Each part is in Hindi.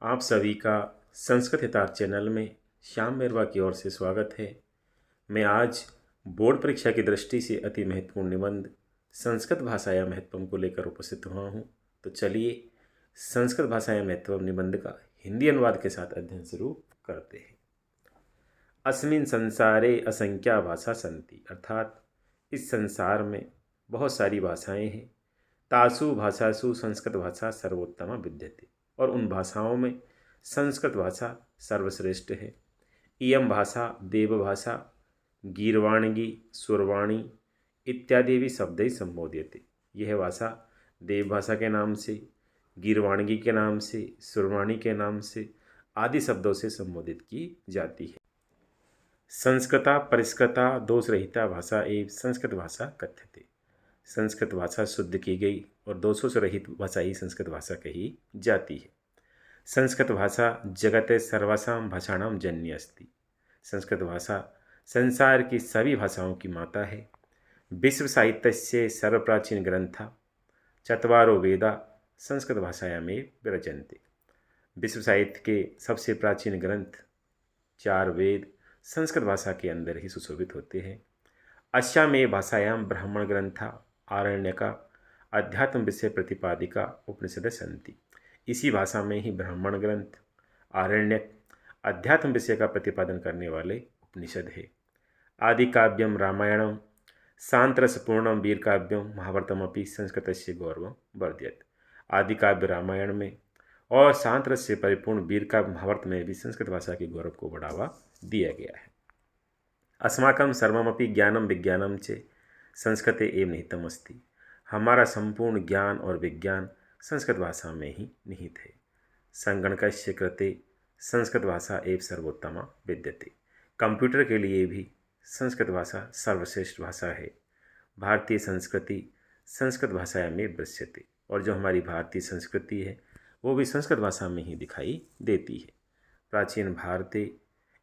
आप सभी का संस्कृत हितार्थ चैनल में श्याम मेरवा की ओर से स्वागत है। मैं आज बोर्ड परीक्षा की दृष्टि से अति महत्वपूर्ण निबंध संस्कृत भाषाया महत्वम को लेकर उपस्थित हुआ हूँ। तो चलिए संस्कृत भाषाया महत्वम निबंध का हिंदी अनुवाद के साथ अध्ययन शुरू करते हैं। अस्मिन् संसारे असंख्या भाषा सन्ति, अर्थात इस संसार में बहुत सारी भाषाएं हैं। तासु भाषासु संस्कृत भाषा सर्वोत्तमा विद्यते, और उन भाषाओं में संस्कृत भाषा सर्वश्रेष्ठ है। इयम भाषा देवभाषा गीर्वाणगी सुरवाणी इत्यादि भी शब्द ही संबोध्यते। यह भाषा देवभाषा के नाम से, गीर्वाणगी के नाम से, सुरवाणी के नाम से आदि शब्दों से संबोधित की जाती है। संस्कृता परिष्कृता दोषरहिता भाषा एवं संस्कृत भाषा कथ्यते। संस्कृत भाषा शुद्ध की गई और दोषों से रहित भाषा ही संस्कृत भाषा कही जाती है। संस्कृत भाषा जगते सर्वासाम भाषाणाम जननी अस्ति। संस्कृत भाषा संसार की सभी भाषाओं की माता है। विश्व साहित्य से सर्वप्राचीन ग्रंथा चत्वारो वेदा संस्कृत भाषायां में विरचन्ते। विश्व साहित्य के सबसे प्राचीन ग्रंथ 4 वेद संस्कृत भाषा के अंदर ही सुशोभित होते हैं। अस्यामेव भाषायां ब्राह्मण ग्रंथा आरण्यका अध्यात्म विषय प्रतिपादिका उपनिषद सन्ति। इसी भाषा में ही ब्राह्मण ग्रंथ, आरण्यक अध्यात्म विषय का प्रतिपादन करने वाले उपनिषद है। आदि काव्यम रामायणम सांतरसपूर्णम वीर काव्यम महाभारतमपि संस्कृतस्य गौरवं वर्धयत्। आदि काव्य रामायण में और सांतरस से परिपूर्ण वीर काव्य महाभारत में भी संस्कृत भाषा के गौरव को बढ़ावा दिया गया है। अस्माकं सर्वमपि ज्ञानम विज्ञानम च संस्कृते एव निहितम अस्ति। हमारा संपूर्ण ज्ञान और विज्ञान संस्कृत भाषा में ही निहित है। संगणकस्य कृते संस्कृत भाषा एव सर्वोत्तमा विद्यते। कंप्यूटर के लिए भी संस्कृत भाषा सर्वश्रेष्ठ भाषा है। भारतीय संस्कृति संस्कृत भाषा में दृश्यते, और जो हमारी भारतीय संस्कृति है वो भी संस्कृत भाषा में ही दिखाई देती है। प्राचीन भारते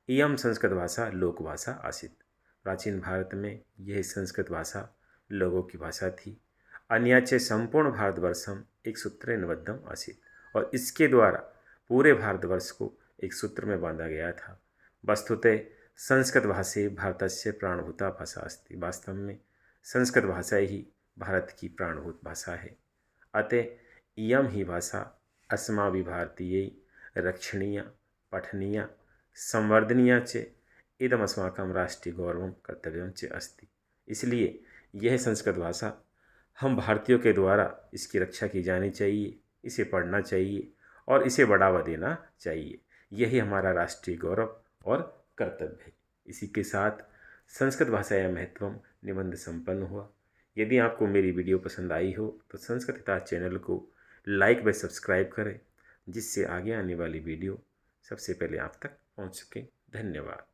इयम संस्कृत भाषा लोकभाषा आसीत्। प्राचीन भारत में यह संस्कृत भाषा लोगों की भाषा थी। अन्याचे संपूर्ण भारतवर्षम एक सूत्रे निबद्धम आसीत्, और इसके द्वारा पूरे भारतवर्ष को एक सूत्र में बांधा गया था। वस्तुतः संस्कृत भाषा भारतस्य प्राणभूता भाषा अस्ति। वास्तव में संस्कृत भाषा ही भारत की प्राणभूत भाषा है। अतः इयम ही भाषा अस्माभिः भारतीय रक्षणीया पठनीया संवर्धनीया च इदम अस्माकं राष्ट्रीय गौरवं कर्तव्यं च अस्ति। इसलिए यह संस्कृत भाषा हम भारतीयों के द्वारा इसकी रक्षा की जानी चाहिए, इसे पढ़ना चाहिए और इसे बढ़ावा देना चाहिए। यही हमारा राष्ट्रीय गौरव और कर्तव्य है। इसी के साथ संस्कृत भाषाया महत्वम निबंध संपन्न हुआ। यदि आपको मेरी वीडियो पसंद आई हो तो संस्कृत हितार्थ चैनल को लाइक व सब्सक्राइब करें, जिससे आगे आने वाली वीडियो सबसे पहले आप तक पहुंच सके। धन्यवाद।